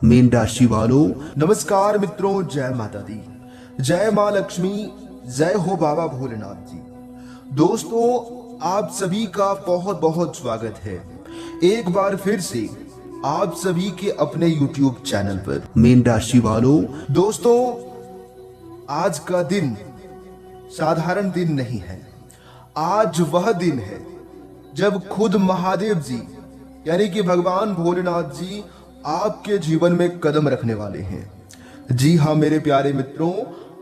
Mean राशि वालों, नमस्कार मित्रों। जय माता दी, जय माँ लक्ष्मी, जय हो बाबा भोलेनाथ जी। दोस्तों, आप सभी का बहुत बहुत स्वागत है एक बार फिर से आप सभी के अपने YouTube चैनल पर। मीन राशि वालों, दोस्तों, आज का दिन साधारण दिन नहीं है। आज वह दिन है जब खुद महादेव जी यानी कि भगवान भोलेनाथ जी आपके जीवन में कदम रखने वाले हैं। जी हाँ मेरे प्यारे मित्रों,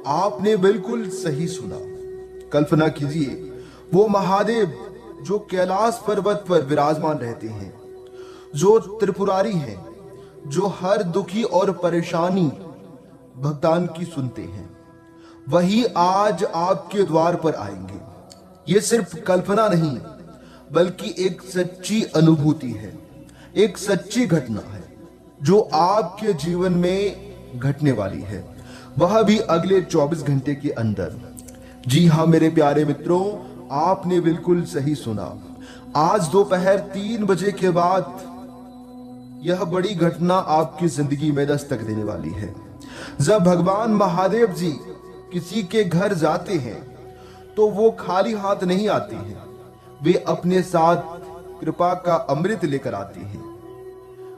आपने बिल्कुल सही सुना। कल्पना कीजिए, वो महादेव जो कैलाश पर्वत पर विराजमान रहते हैं, जो त्रिपुरारी हैं, जो हर दुखी और परेशानी भक्तान की सुनते हैं, वही आज आपके द्वार पर आएंगे। ये सिर्फ कल्पना नहीं बल्कि एक सच्ची अनुभूति है, एक सच्ची घटना है जो आपके जीवन में घटने वाली है, वह भी अगले 24 घंटे के अंदर। जी हाँ मेरे प्यारे मित्रों, आपने बिल्कुल सही सुना। आज दोपहर 3 बजे के बाद यह बड़ी घटना आपकी जिंदगी में दस्तक देने वाली है। जब भगवान महादेव जी किसी के घर जाते हैं तो वो खाली हाथ नहीं आते हैं, वे अपने साथ कृपा का अमृत लेकर आते हैं,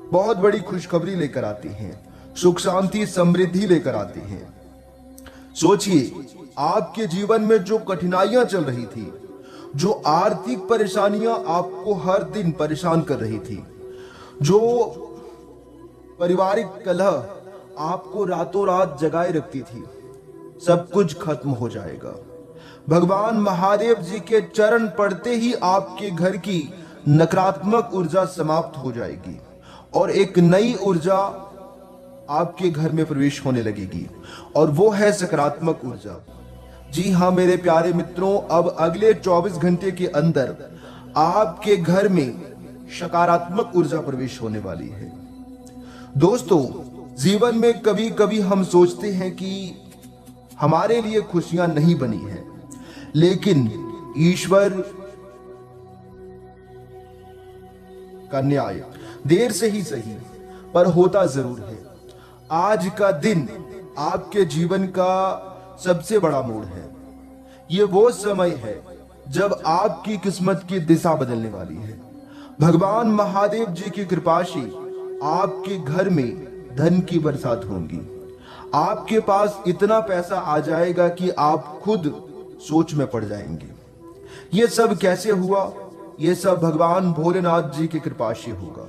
बहुत बड़ी खुशखबरी लेकर आते हैं, सुख शांति समृद्धि लेकर आते हैं। सोचिए, आपके जीवन में जो कठिनाइयां चल रही थी, जो आर्थिक परेशानियां आपको हर दिन परेशान कर रही थी, जो पारिवारिक कलह आपको रातों रात जगाए रखती थी, सब कुछ खत्म हो जाएगा। भगवान महादेव जी के चरण पड़ते ही आपके घर की नकारात्मक ऊर्जा समाप्त हो जाएगी और एक नई ऊर्जा आपके घर में प्रवेश होने लगेगी, और वो है सकारात्मक ऊर्जा। जी हाँ मेरे प्यारे मित्रों, अब अगले 24 घंटे के अंदर आपके घर में सकारात्मक ऊर्जा प्रवेश होने वाली है। दोस्तों, जीवन में कभी कभी हम सोचते हैं कि हमारे लिए खुशियां नहीं बनी हैं, लेकिन ईश्वर का न्याय देर से ही सही पर होता जरूर है। आज का दिन आपके जीवन का सबसे बड़ा मोड़ है। ये वो समय है जब आपकी किस्मत की दिशा बदलने वाली है। भगवान महादेव जी की कृपा से आपके घर में धन की बरसात होगी। आपके पास इतना पैसा आ जाएगा कि आप खुद सोच में पड़ जाएंगे। ये सब कैसे हुआ? ये सब भगवान भोलेनाथ जी की कृपा से होगा।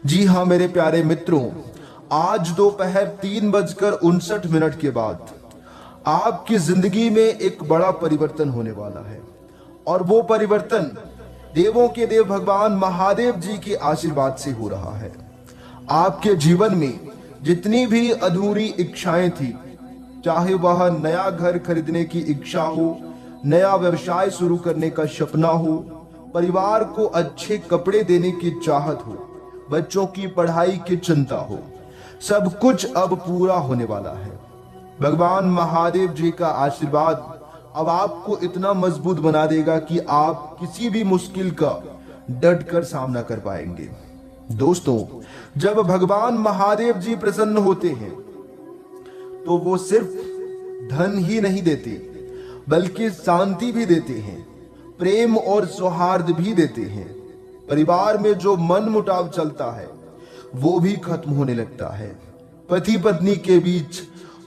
जी हाँ मेरे प्यारे मित्रों, आज दोपहर 3:59 के बाद आपकी जिंदगी में एक बड़ा परिवर्तन होने वाला है, और वो परिवर्तन देवों के देव भगवान महादेव जी के आशीर्वाद से हो रहा है। आपके जीवन में जितनी भी अधूरी इच्छाएं थी, चाहे वह नया घर खरीदने की इच्छा हो, नया व्यवसाय शुरू करने का सपना हो, परिवार को अच्छे कपड़े देने की चाहत हो, बच्चों की पढ़ाई की चिंता हो, सब कुछ अब पूरा होने वाला है। भगवान महादेव जी का आशीर्वाद अब आपको इतना मजबूत बना देगा कि आप किसी भी मुश्किल का डट कर सामना कर पाएंगे। दोस्तों, जब भगवान महादेव जी प्रसन्न होते हैं तो वो सिर्फ धन ही नहीं देते बल्कि शांति भी देते हैं, प्रेम और सौहार्द भी देते हैं। परिवार में जो मन मुटाव चलता है वो भी खत्म होने लगता है। पति पत्नी के बीच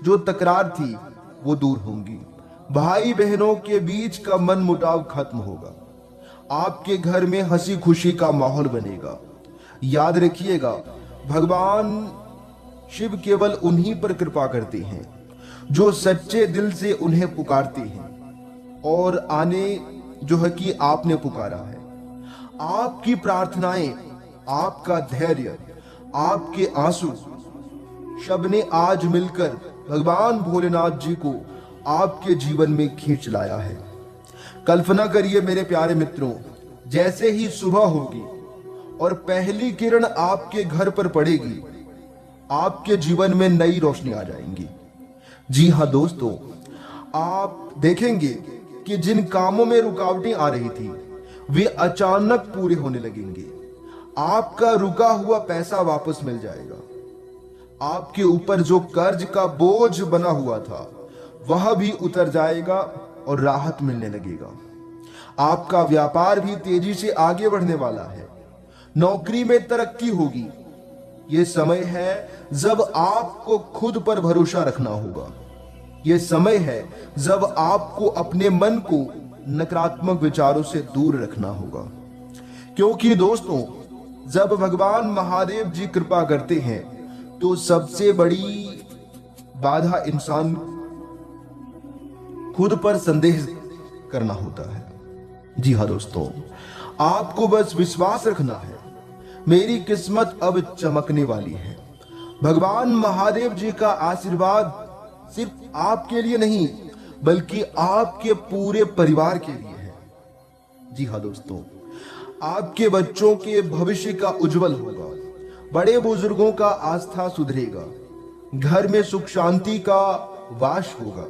जो तकरार थी वो दूर होंगी। भाई बहनों के बीच का मन मुटाव खत्म होगा। आपके घर में हंसी खुशी का माहौल बनेगा। याद रखिएगा, भगवान शिव केवल उन्हीं पर कृपा करते हैं जो सच्चे दिल से उन्हें पुकारते हैं, और आने जो है कि आपने पुकारा है। आपकी प्रार्थनाएं, आपका धैर्य, आपके आंसू, सबने आज मिलकर भगवान भोलेनाथ जी को आपके जीवन में खींच लाया है। कल्पना करिए मेरे प्यारे मित्रों, जैसे ही सुबह होगी और पहली किरण आपके घर पर पड़ेगी, आपके जीवन में नई रोशनी आ जाएंगी। जी हाँ दोस्तों, आप देखेंगे कि जिन कामों में रुकावटें आ रही थी वे अचानक पूरे होने लगेंगे। आपका रुका हुआ पैसा वापस मिल जाएगा। आपके ऊपर जो कर्ज का बोझ बना हुआ था वह भी उतर जाएगा और राहत मिलने लगेगा। आपका व्यापार भी तेजी से आगे बढ़ने वाला है। नौकरी में तरक्की होगी। ये समय है जब आपको खुद पर भरोसा रखना होगा। ये समय है जब आपको अपने मन को नकारात्मक विचारों से दूर रखना होगा, क्योंकि दोस्तों जब भगवान महादेव जी कृपा करते हैं तो सबसे बड़ी बाधा इंसान खुद पर संदेह करना होता है। जी हाँ दोस्तों, आपको बस विश्वास रखना है, मेरी किस्मत अब चमकने वाली है। भगवान महादेव जी का आशीर्वाद सिर्फ आपके लिए नहीं बल्कि आपके पूरे परिवार के लिए है। जी हाँ दोस्तों, आपके बच्चों के भविष्य का उज्जवल होगा, बड़े बुजुर्गों का आस्था सुधरेगा, घर में सुख शांति का वास होगा,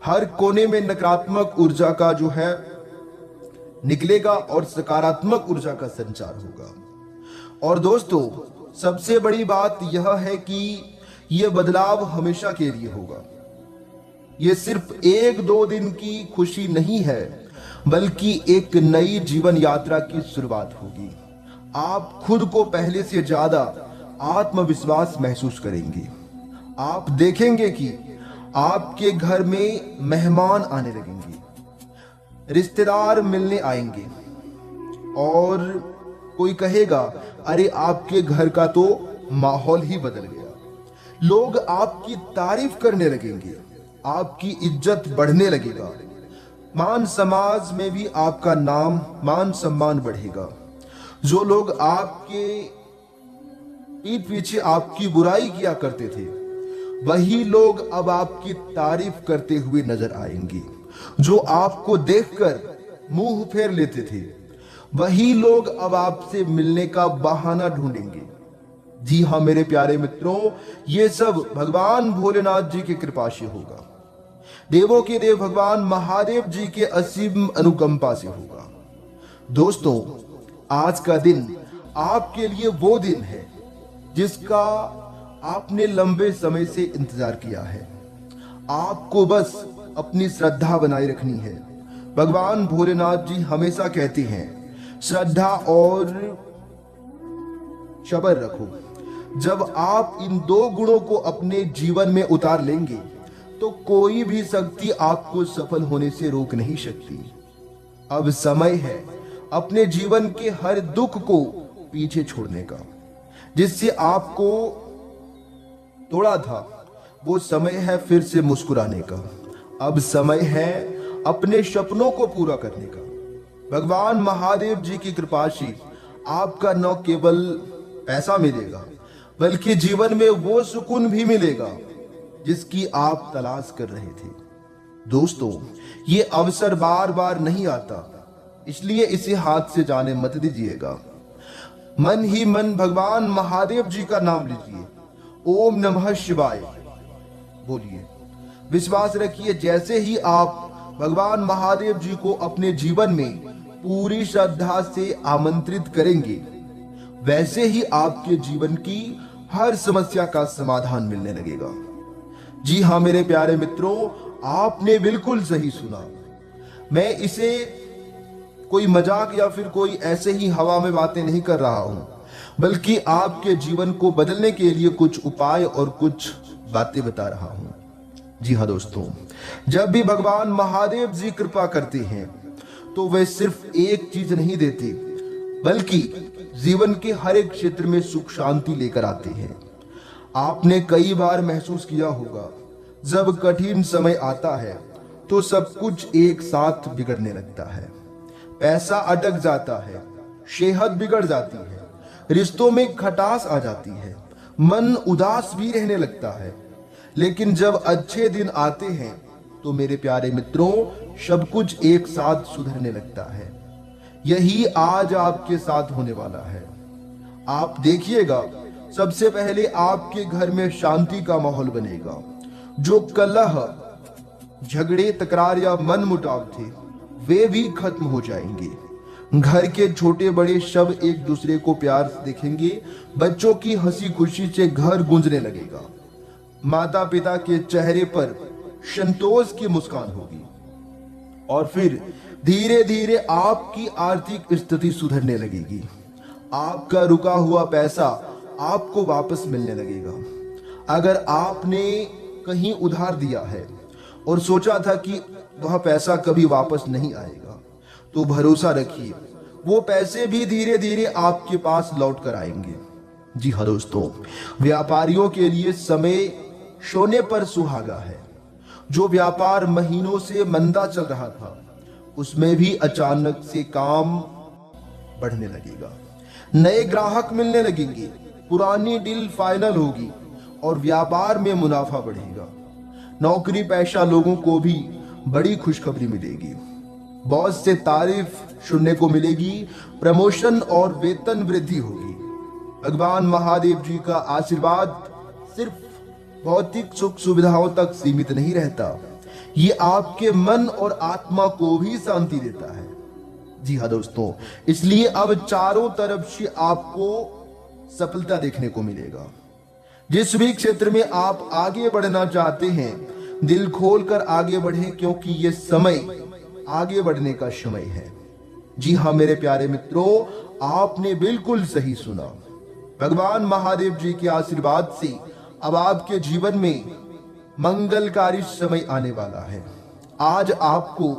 हर कोने में नकारात्मक ऊर्जा का जो है निकलेगा और सकारात्मक ऊर्जा का संचार होगा। और दोस्तों सबसे बड़ी बात यह है कि यह बदलाव हमेशा के लिए होगा। यह सिर्फ 1-2 दिन की खुशी नहीं है बल्कि एक नई जीवन यात्रा की शुरुआत होगी। आप खुद को पहले से ज्यादा आत्मविश्वास महसूस करेंगे। आप देखेंगे कि आपके घर में मेहमान आने लगेंगे, रिश्तेदार मिलने आएंगे और कोई कहेगा अरे आपके घर का तो माहौल ही बदल गया। लोग आपकी तारीफ करने लगेंगे, आपकी इज्जत बढ़ने लगेगा, मान समाज में भी आपका नाम मान सम्मान बढ़ेगा। जो लोग आपके पीठ पीछे आपकी बुराई किया करते थे वही लोग अब आपकी तारीफ करते हुए नजर आएंगे। जो आपको देखकर मुंह फेर लेते थे वही लोग अब आपसे मिलने का बहाना ढूंढेंगे। जी हाँ मेरे प्यारे मित्रों, ये सब भगवान भोलेनाथ जी की कृपा से होगा, देवों के देव भगवान महादेव जी के असीम अनुकंपा से होगा। दोस्तों आज का दिन आपके लिए वो दिन है जिसका आपने लंबे समय से इंतजार किया है। आपको बस अपनी श्रद्धा बनाए रखनी है। भगवान भोलेनाथ जी हमेशा कहते हैं श्रद्धा और सब्र रखो। जब आप इन 2 गुणों को अपने जीवन में उतार लेंगे तो कोई भी शक्ति आपको सफल होने से रोक नहीं सकती। अब समय है अपने जीवन के हर दुख को पीछे छोड़ने का, जिससे आपको तोड़ा था। वो समय है फिर से मुस्कुराने का। अब समय है अपने सपनों को पूरा करने का। भगवान महादेव जी की कृपा से आपका न केवल पैसा मिलेगा बल्कि जीवन में वो सुकून भी मिलेगा जिसकी आप तलाश कर रहे थे। दोस्तों ये अवसर बार बार नहीं आता, इसलिए इसे हाथ से जाने मत दीजिएगा। मन ही मन भगवान महादेव जी का नाम लीजिए, ओम नमः शिवाय बोलिए। विश्वास रखिए जैसे ही आप भगवान महादेव जी को अपने जीवन में पूरी श्रद्धा से आमंत्रित करेंगे वैसे ही आपके जीवन की हर समस्या का समाधान मिलने लगेगा। जी हाँ मेरे प्यारे मित्रों, आपने बिल्कुल सही सुना। मैं इसे कोई मजाक या फिर कोई ऐसे ही हवा में बातें नहीं कर रहा हूं, बल्कि आपके जीवन को बदलने के लिए कुछ उपाय और कुछ बातें बता रहा हूं। जी हाँ दोस्तों, जब भी भगवान महादेव जी कृपा करते हैं तो वे सिर्फ एक चीज नहीं देते बल्कि जीवन के हर एक क्षेत्र में सुख शांति लेकर आते हैं। आपने कई बार महसूस किया होगा जब कठिन समय आता है तो सब कुछ एक साथ बिगड़ने लगता है। पैसा अटक जाता है, सेहत बिगड़ जाती है, रिश्तों में खटास आ जाती है, मन उदास भी रहने लगता है। लेकिन जब अच्छे दिन आते हैं तो मेरे प्यारे मित्रों सब कुछ एक साथ सुधरने लगता है। यही आज आपके साथ होने वाला है। आप देखिएगा सबसे पहले आपके घर में शांति का माहौल बनेगा। जो कलह, झगड़े, तकरार या मन मुटाव थे वे भी खत्म हो जाएंगे। घर के छोटे बड़े सब एक दूसरे को प्यार से देखेंगे। बच्चों की हंसी खुशी से घर गूंजने लगेगा। माता पिता के चेहरे पर संतोष की मुस्कान होगी और फिर धीरे धीरे आपकी आर्थिक स्थिति सुधरने लगेगी। आपका रुका हुआ पैसा आपको वापस मिलने लगेगा। अगर आपने कहीं उधार दिया है और सोचा था कि वह पैसा कभी वापस नहीं आएगा, तो भरोसा रखिए वो पैसे भी धीरे धीरे आपके पास लौट कर आएंगे। जी हाँ दोस्तों, व्यापारियों के लिए समय सोने पर सुहागा है। जो व्यापार महीनों से मंदा चल रहा था, उसमें भी अचानक से काम बढ़ने लगेगा। नए ग्राहक मिलने लगेंगे, पुरानी डील फाइनल होगी और व्यापार में मुनाफा बढ़ेगा। नौकरी पेशा लोगों को भी बड़ी खुशखबरी मिलेगी। बॉस से तारीफ सुनने को मिलेगी, प्रमोशन और वेतन वृद्धि होगी। भगवान महादेव जी का आशीर्वाद सिर्फ भौतिक सुख सुविधाओं तक सीमित नहीं रहता, ये आपके मन और आत्मा को भी शांति देता है। जी हाँ दोस्तों, इसलिए अब चारों तरफ से आपको सफलता देखने को मिलेगा। जिस भी क्षेत्र में आप आगे बढ़ना चाहते हैं, दिल खोलकर आगे बढ़ें, क्योंकि ये समय आगे बढ़ने का समय है। जी हाँ मेरे प्यारे मित्रों, आपने बिल्कुल सही सुना। भगवान महादेव जी के आशीर्वाद से अब आपके जीवन में मंगलकारी समय आने वाला है। आज आपको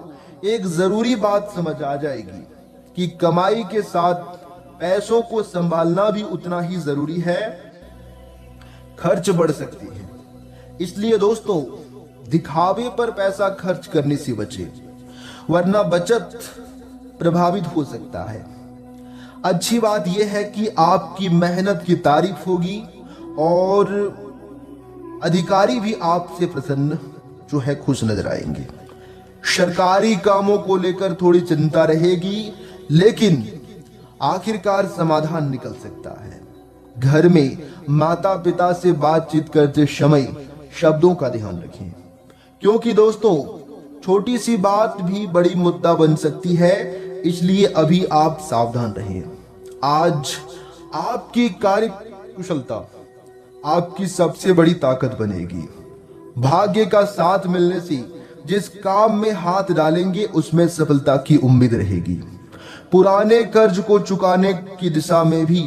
एक जरूरी बात समझ आ जाएगी कि कमाई के साथ पैसों को संभालना भी उतना ही जरूरी है। खर्च बढ़ सकती है, इसलिए दोस्तों दिखावे पर पैसा खर्च करने से बचें, वरना बचत प्रभावित हो सकता है। अच्छी बात यह है कि आपकी मेहनत की तारीफ होगी और अधिकारी भी आपसे प्रसन्न जो है खुश नजर आएंगे। सरकारी कामों को लेकर थोड़ी चिंता रहेगी, लेकिन आखिरकार समाधान निकल सकता है। घर में माता पिता से बातचीत करते समय शब्दों का ध्यान रखें, क्योंकि दोस्तों छोटी सी बात भी बड़ी मुद्दा बन सकती है, इसलिए अभी आप सावधान रहें। आज आपकी कार्य कुशलता आपकी सबसे बड़ी ताकत बनेगी। भाग्य का साथ मिलने से जिस काम में हाथ डालेंगे उसमें सफलता की उम्मीद रहेगी। पुराने कर्ज को चुकाने की दिशा में भी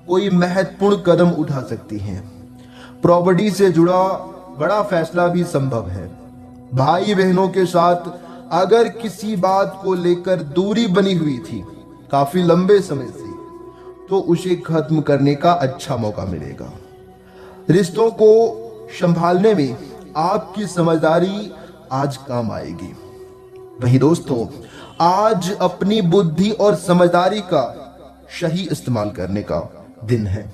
कोई महत्वपूर्ण कदम उठा सकती हैं। प्रॉपर्टी से जुड़ा बड़ा फैसला भी संभव है। भाई बहनों के साथ अगर किसी बात को लेकर दूरी बनी हुई थी काफी लंबे समय से, तो उसे खत्म करने का अच्छा मौका मिलेगा। रिश्तों को संभालने में आपकी समझदारी आज काम आएगी। वहीं दोस्तों आज अपनी बुद्धि और समझदारी का सही इस्तेमाल करने का दिन है।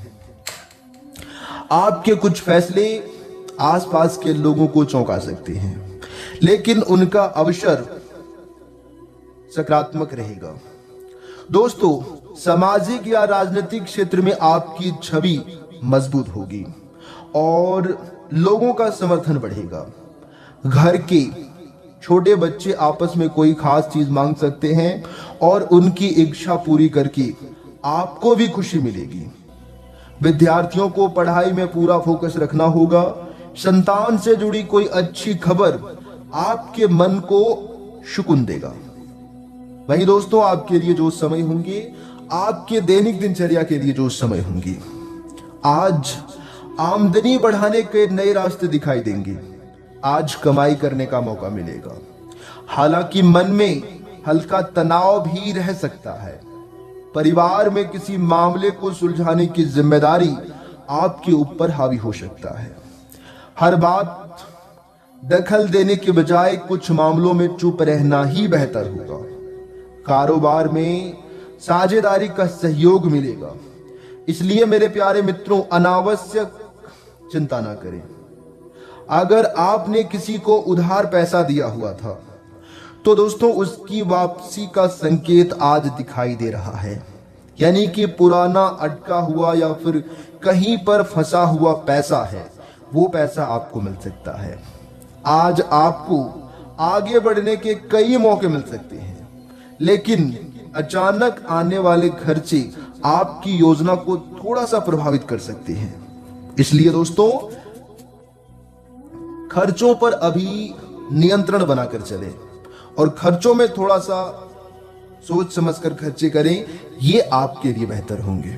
आपके कुछ फैसले आसपास के लोगों को चौंका सकते हैं, लेकिन उनका अवसर सकारात्मक रहेगा। दोस्तों सामाजिक या राजनीतिक क्षेत्र में आपकी छवि मजबूत होगी और लोगों का समर्थन बढ़ेगा। घर के छोटे बच्चे आपस में कोई खास चीज मांग सकते हैं और उनकी इच्छा पूरी करके आपको भी खुशी मिलेगी। विद्यार्थियों को पढ़ाई में पूरा फोकस रखना होगा। संतान से जुड़ी कोई अच्छी खबर आपके मन को सुकून देगा। वही दोस्तों आपके लिए जो समय होंगे, आपके दैनिक दिनचर्या के लिए जो समय होंगे, आज आमदनी बढ़ाने के नए रास्ते दिखाई देंगे। आज कमाई करने का मौका मिलेगा। हालांकि मन में हल्का तनाव भी रह सकता है। परिवार में किसी मामले को सुलझाने की जिम्मेदारी आपके ऊपर हावी हो सकता है। हर बात दखल देने के बजाय कुछ मामलों में चुप रहना ही बेहतर होगा। कारोबार में साझेदारी का सहयोग मिलेगा, इसलिए मेरे प्यारे मित्रों अनावश्यक चिंता ना करें। अगर आपने किसी को उधार पैसा दिया हुआ था, तो दोस्तों उसकी वापसी का संकेत आज दिखाई दे रहा है। यानी कि पुराना अटका हुआ या फिर कहीं पर फंसा हुआ पैसा है, वो पैसा आपको मिल सकता है। आज आपको आगे बढ़ने के कई मौके मिल सकते हैं, लेकिन अचानक आने वाले खर्चे आपकी योजना को थोड़ा सा प्रभावित कर सकते हैं। इसलिए दोस्तों, खर्चों पर अभी नियंत्रण बनाकर चलें और खर्चों में थोड़ा सा सोच समझकर खर्चे करें, ये आपके लिए बेहतर होंगे।